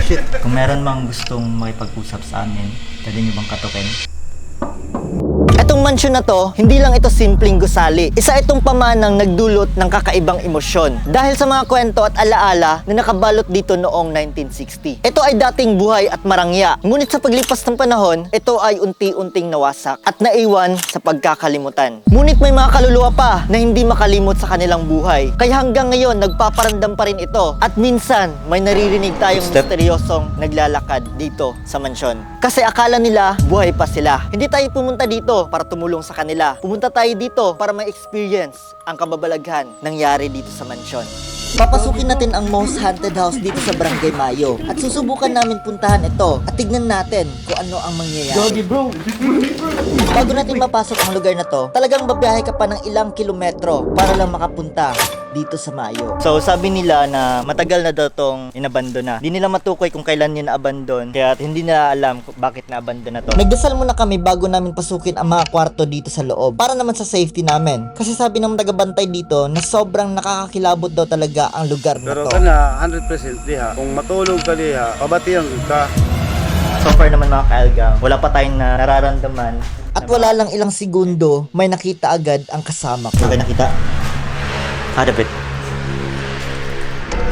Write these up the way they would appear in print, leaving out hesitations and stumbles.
Shit. Kung meron mang gustong makipag-usap sa amin, pwede niyo bang katukin? Etong mansyon na to, hindi lang ito simpleng gusali. Isa itong pamanang nagdulot ng kakaibang emosyon dahil sa mga kwento at alaala na nakabalot dito noong 1960. Ito ay dating buhay at marangya. Ngunit sa paglipas ng panahon, ito ay unti-unting nawasak at naiwan sa pagkakalimutan. Ngunit may mga kaluluwa pa na hindi makalimot sa kanilang buhay. Kaya hanggang ngayon, nagpaparamdam pa rin ito. At minsan, may naririnig tayong misteryosong naglalakad dito sa mansyon. Kasi akala nila, buhay pa sila. Hindi tayo pumunta dito para tumulong sa kanila. Pumunta tayo dito para ma-experience ang kababalaghan nangyari dito sa mansyon. Papasukin natin ang most haunted house dito sa Barangay Mayo at susubukan namin puntahan ito at tignan natin kung ano ang mangyayari. Doggy bro! Bago natin mapasok ang lugar na to, talagang babiyahe ka pa ng ilang kilometro para lang makapunta dito sa Mayo. So sabi nila na matagal na daw tong inabandon na. Hindi nila matukoy kung kailan yun na-abandon, kaya hindi na alam kung bakit na-abandon na to. Nagdasal muna kami bago namin pasukin ang mga kwarto dito sa loob para naman sa safety namin. Kasi sabi ng tagabantay dito na sobrang nakakakilabot daw talaga ang lugar na pero to. kana 100% diha. Kung matulog ka diha, pabatihan ka. So far naman mga kaelgang, wala pa tayong nararamdaman. At wala lang ilang segundo, may nakita agad ang kasama ko. Okay, nakita? Hadapit.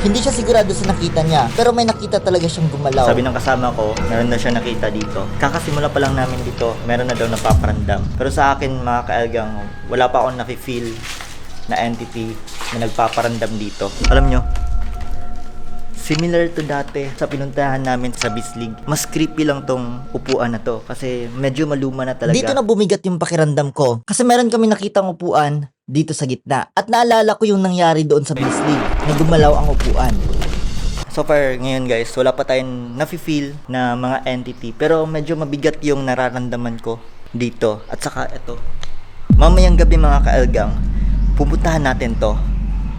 Hindi siya sigurado sa nakita niya, pero may nakita talaga siyang gumalaw. Sabi ng kasama ko, meron na siya nakita dito. Kakasimula pa lang namin dito, meron na daw napaparandam. Pero sa akin mga kaelgang, wala pa akong nafe-feel na entity na nagpaparandam dito. Alam nyo, similar to dati sa pinuntahan namin sa Bislig. Mas creepy lang tong upuan na to kasi medyo maluma na talaga. Dito na bumigat yung pakiramdam ko kasi meron kami nakitang upuan dito sa gitna. At naalala ko yung nangyari doon sa Bislig na gumalaw ang upuan. So far ngayon guys, wala pa tayong nafe-feel na mga entity pero medyo mabigat yung nararamdaman ko dito. At saka ito, mamayang gabi mga kaelgang, pupuntahan natin to.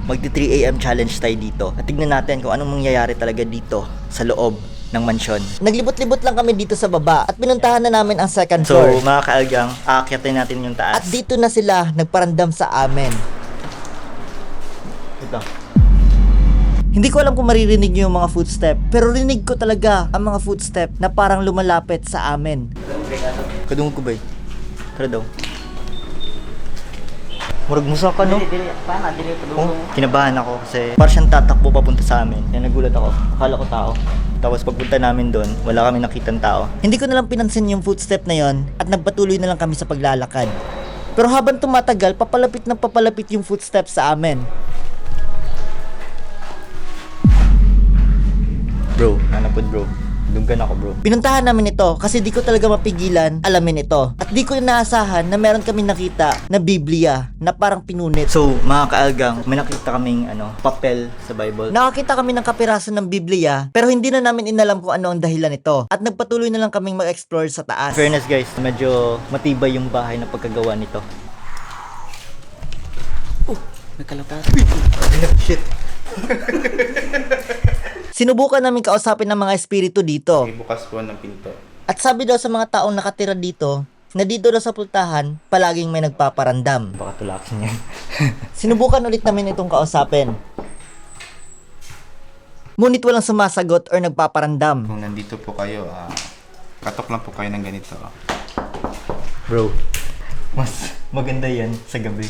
Magti 3 AM challenge tayo dito at tignan natin kung anong mangyayari talaga dito sa loob ng mansyon. Naglibot-libot lang kami dito sa baba at pinuntahan na namin ang second floor. So mga kaelgang, aakyatin natin yung taas. At dito na sila nagparandam sa amin. Ito. Hindi ko alam kung maririnig nyo yung mga footstep, pero rinig ko talaga ang mga footstep na parang lumalapit sa amin. Kadungog ko ba? Tara daw. Murag musa ka, no? Kinabahan ako kasi parang siyang tatakbo papunta sa amin. Kaya nagulat ako. Akala ko tao. Tapos pagpunta namin doon, wala kami nakitang tao. Hindi ko na lang pinansin yung footstep na yon at nagpatuloy na lang kami sa paglalakad. Pero habang tumatagal, papalapit ng papalapit yung footstep sa amin. Bro, nanapod bro. Dunggan ako bro. Pinuntahan namin ito kasi di ko talaga mapigilan alamin ito. At di ko inaasahan na meron kami nakita na Biblia na parang pinunit. So mga kaelgang, may nakita kaming papel sa Bible. Nakakita kami ng kapiraso ng Biblia pero hindi na namin inalam kung ano ang dahilan nito. At nagpatuloy na lang kaming mag-explore sa taas. Fairness guys, medyo matibay yung bahay na pagkagawa nito. Nagkalapas. Shit. Sinubukan namin kausapin ng mga espiritu dito. Bukas po ng pinto. At sabi daw sa mga taong nakatira dito, na dito daw sa pultahan, palaging may nagpaparandam. Baka tulakin yan. Sinubukan ulit namin itong kausapin. Ngunit walang sumasagot or nagpaparandam. Kung nandito po kayo, katok lang po kayo ng ganito. Bro, mas maganda yan sa gabi.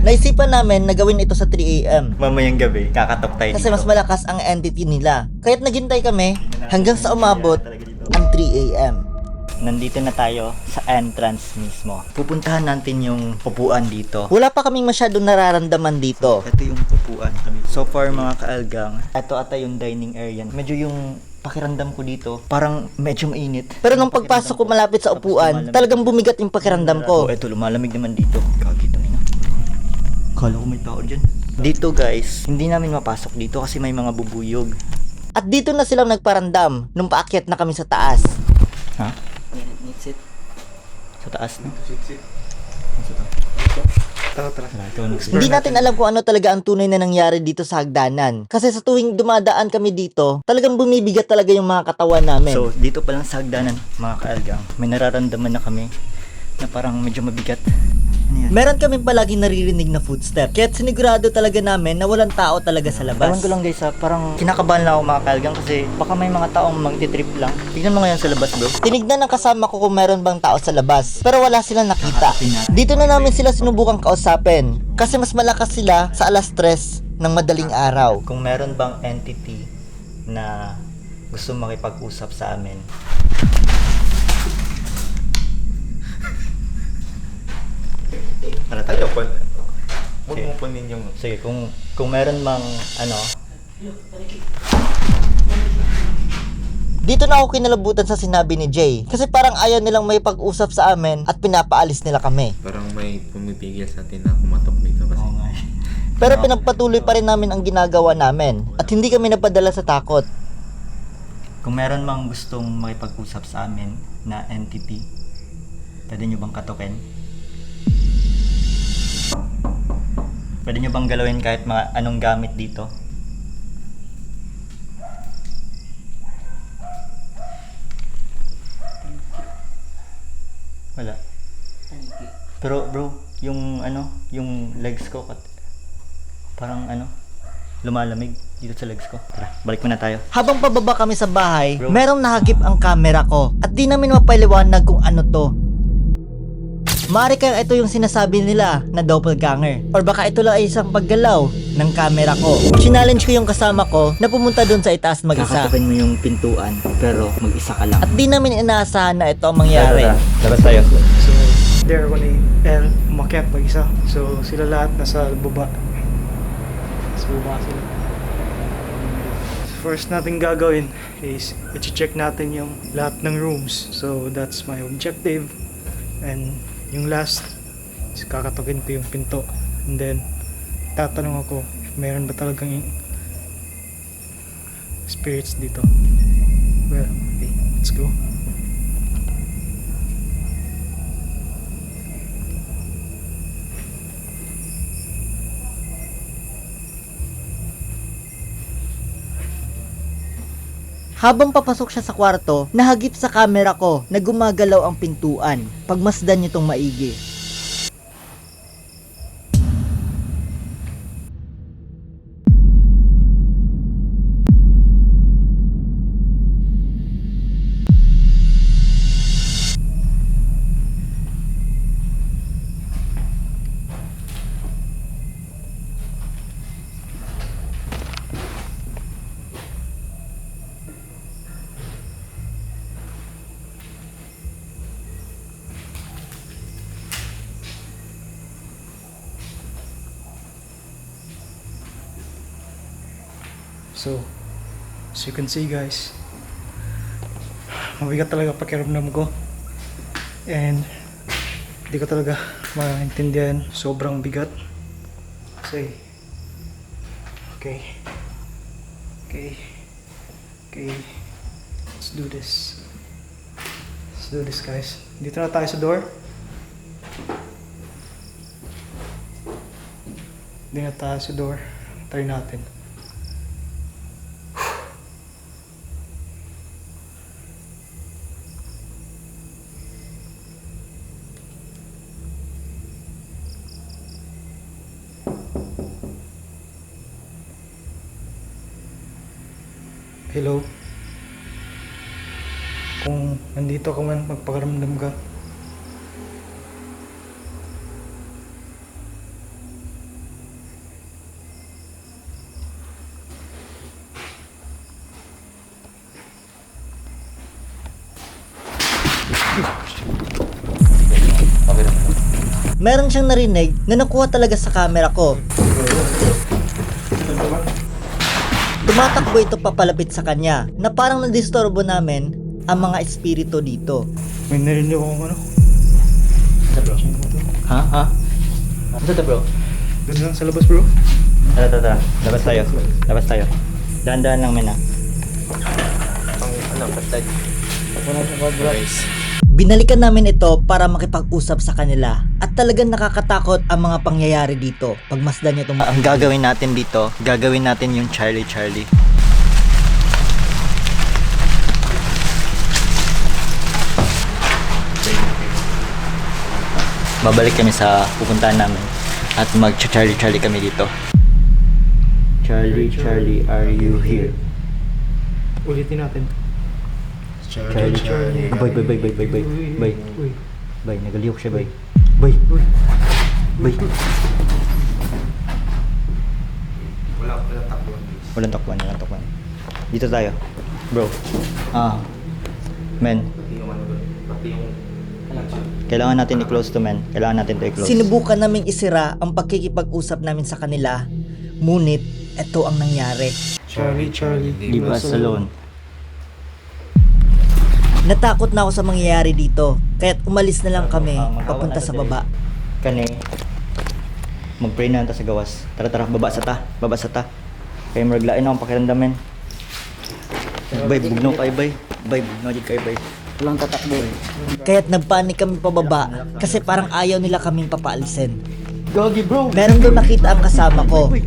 Naisipan namin na gawin ito sa 3 AM. Mamayang gabi, kakatok tayo kasi dito. Mas malakas ang entity nila. Kaya't naghintay kami hanggang sa umabot ang 3 AM. Nandito na tayo sa entrance mismo. Pupuntahan natin yung upuan dito. Wala pa kaming masyadong nararamdaman dito. Ito yung upuan. So far mga kaelgang, ito ata yung dining area. Medyo yung pakiramdam ko dito, parang medyo mainit. Pero nung pagpasok ko malapit sa upuan, talagang bumigat yung pakiramdam ko. Ito, lumalamig naman dito. Kagito na. Kala ko may tao dyan. Dito guys, hindi namin mapasok dito kasi may mga bubuyog. At dito na silang nagparandam nung paakyat na kami sa taas. Ha? Sit. Sa taas na? Sit. Hindi natin alam kung ano talaga ang tunay na nangyari dito sa hagdanan. Kasi sa tuwing dumadaan kami dito, talagang bumibigat talaga yung mga katawan namin. So, dito pa lang sa hagdanan, mga kaelgang, may nararamdaman na kami na parang medyo mabigat. Ano yan? Meron kami palaging naririnig na footstep. Kaya sinigurado talaga namin na walang tao talaga sa labas. Ewan ko lang guys parang kinakabahan lang ako mga kalgang kasi baka may mga taong magti-trip lang. Tignan mo ngayon sa labas bro. Tinignan ng kasama ko kung meron bang tao sa labas. Pero wala silang nakita. Dito na namin sila sinubukang kausapin. Kasi mas malakas sila sa 3:00 ng madaling araw. Kung meron bang entity na gusto makipag-usap sa amin. Ano tayo? Huwag mo punin yung... Sige, kung meron mang ano. Dito na ako kinalabutan sa sinabi ni Jay. Kasi parang ayaw nilang may pag-usap sa amin at pinapaalis nila kami. Parang may pumipigil sa atin na kumatok dito kasi. Pero pinagpatuloy pa rin namin ang ginagawa namin. At hindi kami napadala sa takot. Kung meron mang gustong makipag-usap sa amin na entity, pwede nyo bang katukin? Pwede nyo bang galawin kahit mga anong gamit dito? Wala. Pero bro, yung yung legs ko parang lumalamig dito sa legs ko. Tara, balik muna tayo. Habang pababa kami sa bahay, merong nahagip ang camera ko at di namin mapaliwanag kung ano to. Maaari kaya ito yung sinasabi nila na doppelganger. Or baka ito lang ay isang paggalaw ng camera ko. Challenge ko yung kasama ko na pumunta dun sa itaas mag-isa. Kakatukin mo yung pintuan pero mag-isa ka lang. At di namin inaasahan na ito ang mangyari. Labas tayo. So, there ako ni El, umakyat mag-isa. So, sila lahat nasa baba. Nasa baba sila. First natin gagawin is i-check natin yung lahat ng rooms. So, that's my objective. And yung last is kakatukin ko yung pinto. And then, tatanong ako if meron ba talagang spirits dito. Well, okay, let's go. Habang papasok siya sa kwarto, nahagip sa camera ko na gumagalaw ang pintuan. Pagmasdan niyo tong maigi. So, as you can see guys, mabigat talaga pakiramdam ko. And, hindi ko talaga maintindihan. Sobrang bigat. Kasi, okay. Let's do this. Let's do this guys. Dito na tayo sa door. Dito na tayo sa door. Try natin. Hello? Kung nandito ka man, magpakaramdam ka. Meron siyang narinig na nakuha talaga sa camera ko. Tumatakbo ito papalapit sa kanya na parang nadisturbo namin ang mga espiritu dito. May narinig akong ano. Ha? Ano to bro? Doon lang sa labas bro. Tara. Labas tayo. Daan-daan lang mena. Patay. Guys. Binalikan namin ito para makipag-usap sa kanila at talagang nakakatakot ang mga pangyayari dito. Pagmasdan niyo itong... Ang gagawin natin dito, gagawin natin yung Charlie. babalik kami sa pupuntahan namin at mag-Charlie kami dito. Charlie, are you here? Ulitin natin. Charlie. Bay. Uy. Bay, nagalihok siya, bay. Bay. Walang takbuhan. Dito tayo. Bro. Men. Kailangan natin i-close to, men. Kailangan natin to i-close. Sinubukan naming isira ang pagkikipag-usap namin sa kanila. Ngunit, ito ang nangyari. Charlie. Leave us alone. Natakot na ako sa mangyayari dito. Kaya't umalis na lang kami papunta sa baba. Kani, mag-pray na sa gawas. Tara, baba sa ta. Kaya maraglain akong pakiramdam, men. Bay, bugnaw kayo, bay. Bay, bugnaw dyan kayo, bay. Walang tatakbo. Kaya't nagpanik kami pababa kasi parang ayaw nila kaming papaalisin. Gogi, bro. Meron doon nakita ang kasama ko. Wait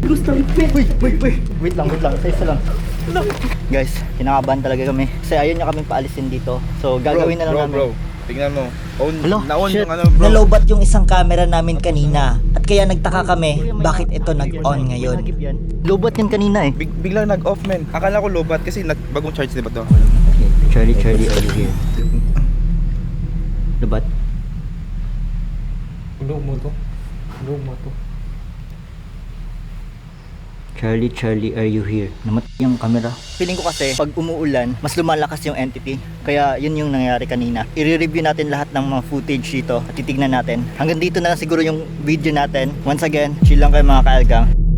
lang. Isa lang. Guys, kinakabahan talaga kami. Kasi ayaw niya kaming paalisin dito. So, gagawin na lang namin. Bro, tingnan mo. Naon shit. yung ano, bro. Nalobat yung isang camera namin kanina. At kaya nagtaka kami, bakit ito nag-on ngayon? Lobat yan kanina eh. Biglang nag-off, men. Akala ko lobat kasi bagong charge, di ba to? Okay. Charlie, are you here? Lobat? Ulog mo to. Charlie, are you here? Namatay yung camera. Feeling ko kasi, pag umuulan, mas lumalakas yung entity. Kaya yun yung nangyari kanina. I-review natin lahat ng mga footage dito at titignan natin. Hanggang dito na lang siguro yung video natin. Once again, chill lang kayo mga ka-Elgang.